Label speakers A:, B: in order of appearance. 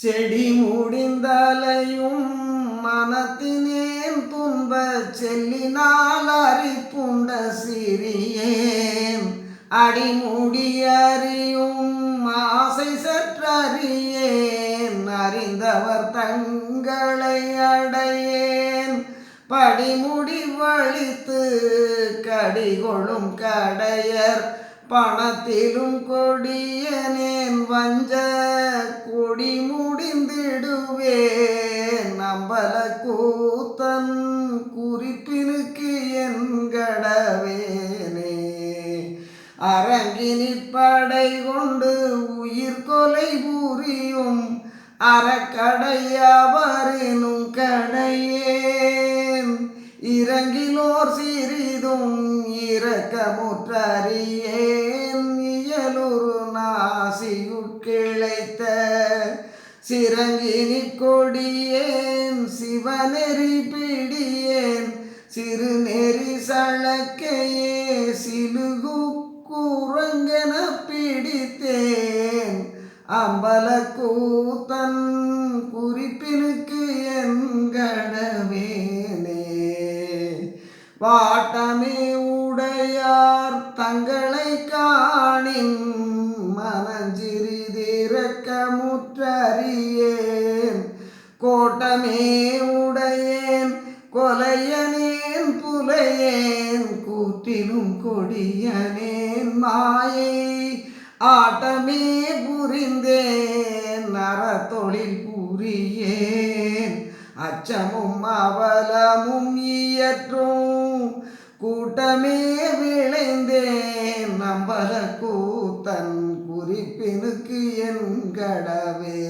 A: செடி முடிந்தலையும் மனத்தினேன் துன்ப செல்லினால் அரிப்புண்ட சிறியேன் அடிமுடியறியும் ஆசை சற்றறியேன் அறிந்தவர் தங்களை அடையேன் படிமுடி வழித்து கடிகொள்ளும் கடையர் பணத்திலும் கொடியனேன் வஞ்ச கொடி முடிந்திடுவேன் நம்பல கூத்தன் குறிப்பினுக்கு என் கடவேனே அரங்கினிற்படை கொண்டு உயிர் கொலை புரியும் அறக்கடையவரினும் கடையேன் இறங்கிலோர் சிறிதும் இரக்கமுற்றறியேன் இயலுறு நாசியுட்கிழைத்த சிறங்கினி கொடியேன் சிவநெறி பிடியேன் சிறுநெறி சழக்கையே சிலுகு குரங்கென பிடித்தேன் அம்பல கூத்தன் குறிப்பினுக்கு என் கடவேனே வாட்டமே உடையார் தங்களை காணின் மனஞ்சிறிதிரக்கமுற்றறியேன் கோட்டமே உடையேன் கொலையனேன் புலையேன் கூற்றிலும் கொடியனேன் மாயை ஆட்டமே புரிந்தேன் நரத்தொழில் புரியேன் அச்சமும் அவலமும் இயற்றும் கூட்டமே விளைந்தேன் நம்பல கூத்தன் குறிப்பினுக்கு என் கடவே